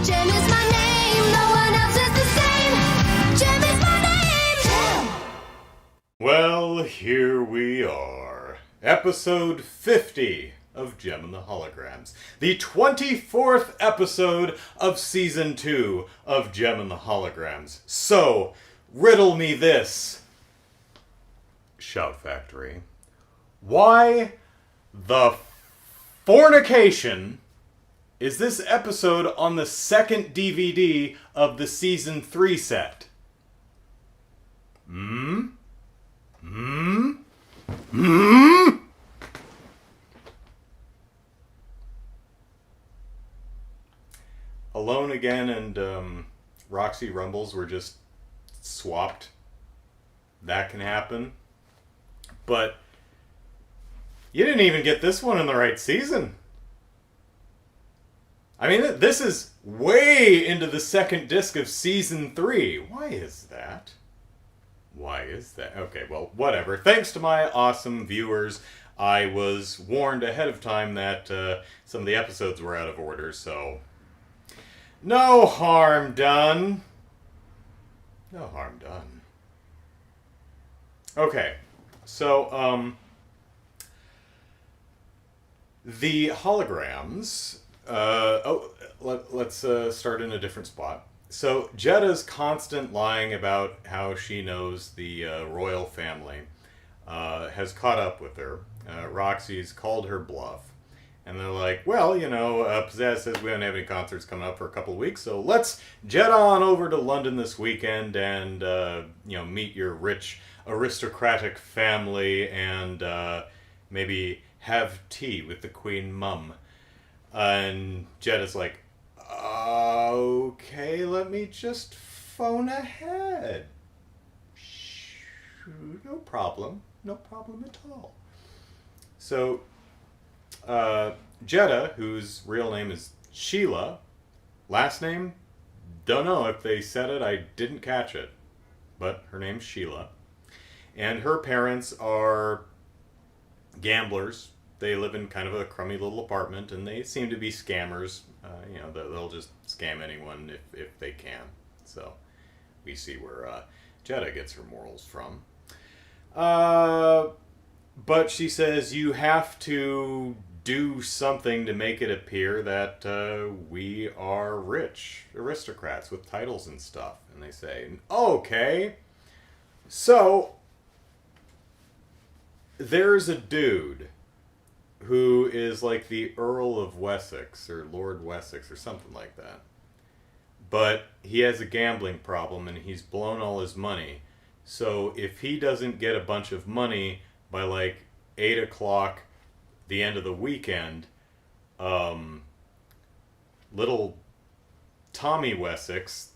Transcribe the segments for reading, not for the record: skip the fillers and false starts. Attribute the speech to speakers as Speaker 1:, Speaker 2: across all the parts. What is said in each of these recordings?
Speaker 1: JEM is my name, no one else is the same. JEM is my name. JEM.
Speaker 2: Well, here we are. Episode 50 of JEM and the Holograms. The 24th episode of Season 2 of JEM and the Holograms. So, riddle me this, Shout Factory. Why the fornication is this episode on the second DVD of the Season 3 set? Alone Again and Roxy Rumbles were just swapped. That can happen. But you didn't even get this one in the right season. I mean, this is way into the second disc of Season 3. Why is that? Why is that? Okay, well, whatever. Thanks to my awesome viewers, I was warned ahead of time that some of the episodes were out of order, so no harm done. No harm done. Okay, so, the holograms, let's start in a different spot. So, Jetta's constant lying about how she knows the royal family has caught up with her. Roxy's called her bluff. And they're like, well, you know, Pizzazz says we don't have any concerts coming up for a couple of weeks, so let's jet on over to London this weekend and, you know, meet your rich aristocratic family and maybe have tea with the Queen Mum. And Jetta's like, okay, let me just phone ahead. No problem. No problem at all. So, Jetta, whose real name is Sheila, last name, don't know if they said it, I didn't catch it, but her name's Sheila. And her parents are gamblers. They live in kind of a crummy little apartment, and they seem to be scammers. You know, they'll just scam anyone if they can. So we see where Jetta gets her morals from. But she says you have to do something to make it appear that we are rich aristocrats with titles and stuff. And they say, okay. So there's a dude who is like the Earl of Wessex or Lord Wessex or something like that. But he has a gambling problem and he's blown all his money. So if he doesn't get a bunch of money by like 8 o'clock the end of the weekend, little Tommy Wessex,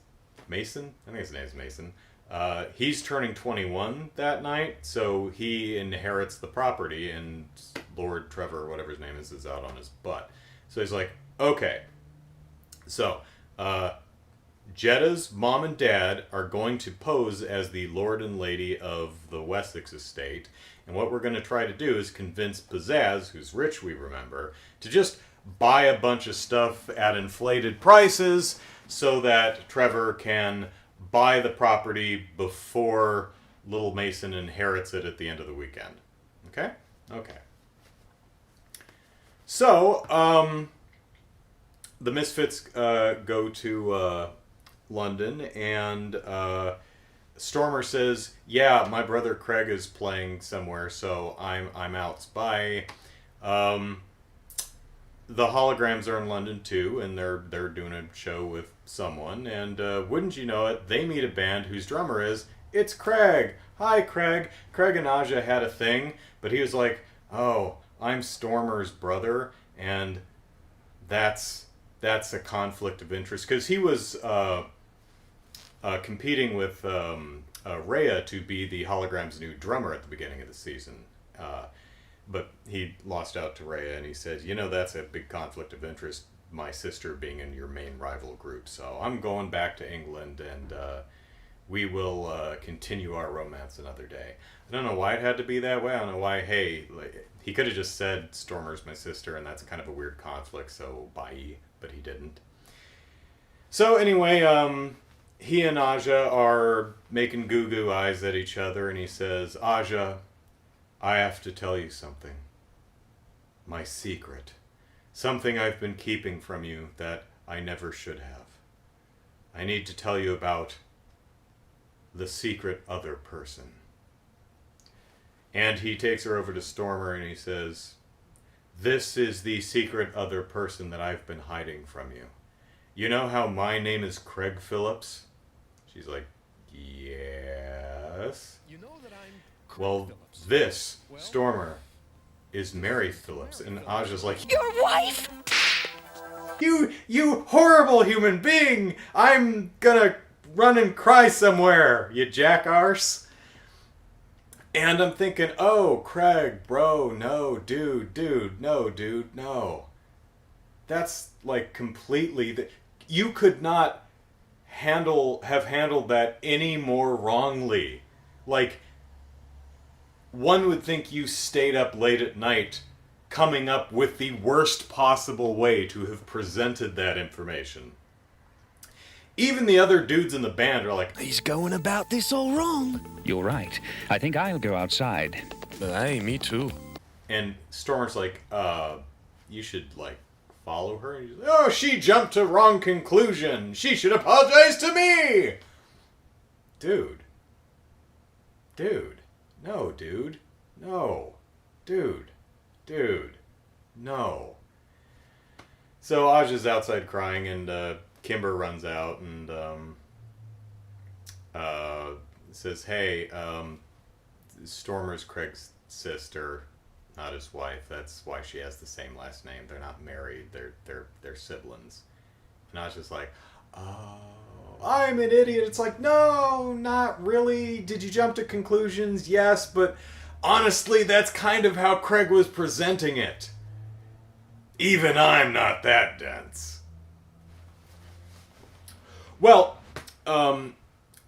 Speaker 2: Mason? I think his name's Mason. He's turning 21 that night, so he inherits the property, and Lord Trevor, or whatever his name is out on his butt. So he's like, okay. So, Jetta's mom and dad are going to pose as the Lord and Lady of the Wessex estate, and what we're going to try to do is convince Pizzazz, who's rich, we remember, to just buy a bunch of stuff at inflated prices so that Trevor can buy the property before little Mason inherits it at the end of the weekend. Okay? Okay. So, the Misfits go to London, and Stormer says, yeah, my brother Craig is playing somewhere, so I'm out. Bye. The Holograms are in London too, and they're doing a show with someone, and wouldn't you know it, they meet a band whose drummer it's Craig. Hi, Craig. Craig and Aja had a thing, but he was like, oh, I'm Stormer's brother, and that's a conflict of interest, because he was competing with Rhea to be the Holograms' new drummer at the beginning of the season. But he lost out to Rhea, and he said, you know, that's a big conflict of interest, my sister being in your main rival group. So I'm going back to England, and we will continue our romance another day. I don't know why it had to be that way. I don't know why, hey, like, he could have just said, Stormer's my sister, and that's kind of a weird conflict, so bye, but he didn't. So anyway, he and Aja are making goo-goo eyes at each other, and he says, Aja, I have to tell you something. My secret. Something I've been keeping from you that I never should have. I need to tell you about the secret other person. And he takes her over to Stormer and he says, this is the secret other person that I've been hiding from you. You know how my name is Craig Phillips? She's like, yes.
Speaker 3: You know that I'm Craig
Speaker 2: Well,
Speaker 3: Phillips.
Speaker 2: this,
Speaker 3: Well-
Speaker 2: Stormer, is Mary Phillips. And Aja's like,
Speaker 1: Your wife?
Speaker 2: You horrible human being! I'm gonna run and cry somewhere, you jackarse. And I'm thinking, oh, Craig, bro, no, dude, no. That's like completely... You could not have handled that any more wrongly. Like, one would think you stayed up late at night coming up with the worst possible way to have presented that information. Even the other dudes in the band are like,
Speaker 3: He's going about this all wrong.
Speaker 4: You're right. I think I'll go outside.
Speaker 3: Hey, me too.
Speaker 2: and Stormer's like, you should, like, follow her. And he's like, oh, she jumped to wrong conclusion. She should apologize to me. Dude. No, dude. No. Dude. No. So Aja's outside crying, and Kimber runs out and says, hey, Stormer's Craig's sister, not his wife. That's why she has the same last name. They're not married. They're siblings. And Aja's like, oh, I'm an idiot. It's like, no, not really. Did you jump to conclusions? Yes, but honestly, that's kind of how Craig was presenting it. Even I'm not that dense. Well,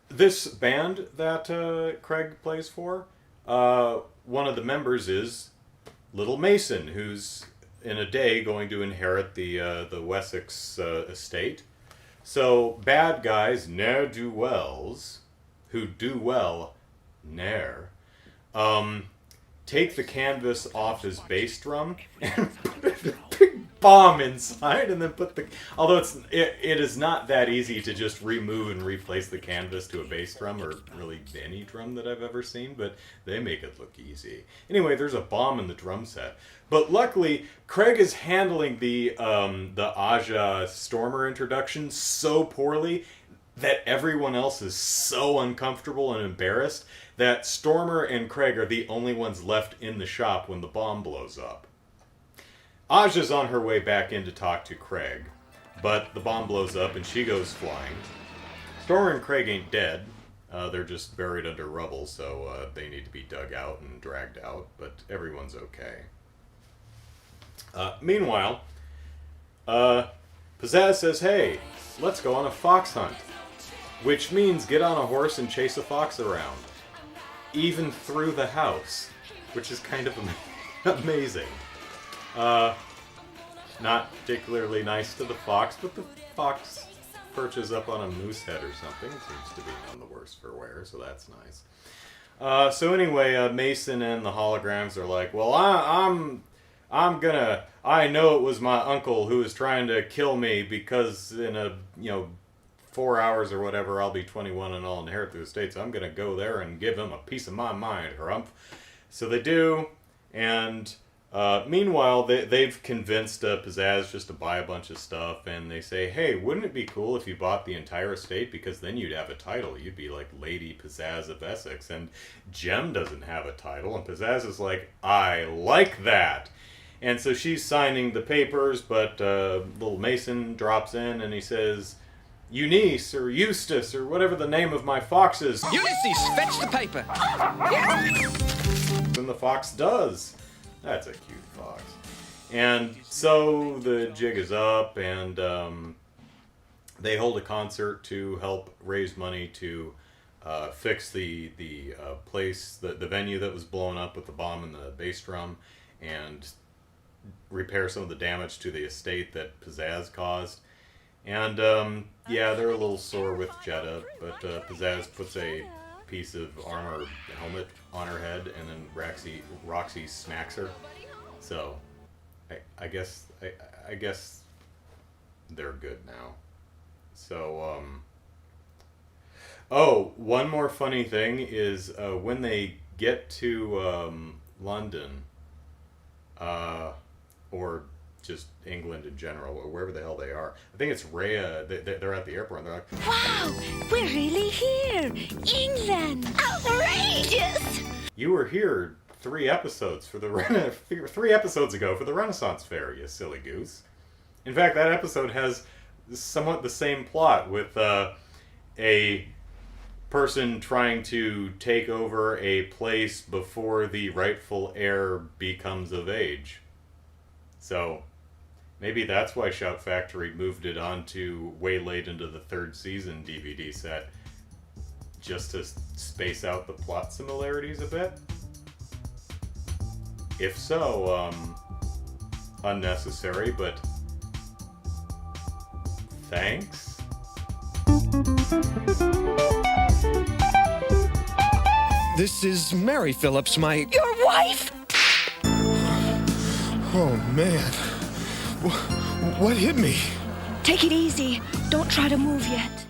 Speaker 2: this band that Craig plays for, one of the members is Little Mason, who's in a day going to inherit the Wessex estate. So bad guys, ne'er-do-wells, who do well, ne'er, take the canvas off his bass drum and put a big bomb inside, and then put the... Although it is not that easy to just remove and replace the canvas to a bass drum, or really any drum that I've ever seen, but they make it look easy. Anyway, there's a bomb in the drum set. But luckily, Craig is handling the Aja Stormer introduction so poorly that everyone else is so uncomfortable and embarrassed that Stormer and Craig are the only ones left in the shop when the bomb blows up. Aja's on her way back in to talk to Craig, but the bomb blows up and she goes flying. Stormer and Craig ain't dead. They're just buried under rubble, so they need to be dug out and dragged out, but everyone's okay. Meanwhile, Pizzazz says, hey, let's go on a fox hunt. Which means get on a horse and chase a fox around. Even through the house. Which is kind of amazing. Not particularly nice to the fox, but the fox perches up on a moose head or something. Seems to be none the worse for wear, so that's nice. So anyway, Mason and the holograms are like, well, I know it was my uncle who was trying to kill me because in 4 hours or whatever, I'll be 21 and I'll inherit the estate, so I'm gonna go there and give him a piece of my mind, harumph. So they do, and meanwhile, they've convinced Pizzazz just to buy a bunch of stuff, and they say, hey, wouldn't it be cool if you bought the entire estate, because then you'd have a title. You'd be like Lady Pizzazz of Essex, and JEM doesn't have a title, and Pizzazz is like, I like that. And so she's signing the papers, but little Mason drops in and he says, Eunice or Eustace or whatever the name of my fox is.
Speaker 3: Ulysses, fetch the paper.
Speaker 2: And the fox does. That's a cute fox. And so the jig is up, and they hold a concert to help raise money to fix the place, the venue that was blown up with the bomb and the bass drum, and repair some of the damage to the estate that Pizzazz caused. And, yeah, they're a little sore with Jeddah, but Pizzazz puts a piece of armor helmet on her head, and then Roxy smacks her. So, I guess they're good now. So, oh, one more funny thing is when they get to London, or just England in general, or wherever the hell they are. I think it's Rhea. They're at the airport, and they're like,
Speaker 5: Wow, we're really here. England. Outrageous.
Speaker 2: "You were here 3 episodes for the 3 episodes ago for the Renaissance Fair, you silly goose." In fact, that episode has somewhat the same plot with a person trying to take over a place before the rightful heir becomes of age. So, maybe that's why Shout Factory moved it on to way late into the 3rd season DVD set, just to space out the plot similarities a bit. If so, unnecessary, but thanks.
Speaker 3: This is Mary Phillips, my...
Speaker 5: Your wife?
Speaker 3: Oh, man. What hit me?
Speaker 5: Take it easy. Don't try to move yet.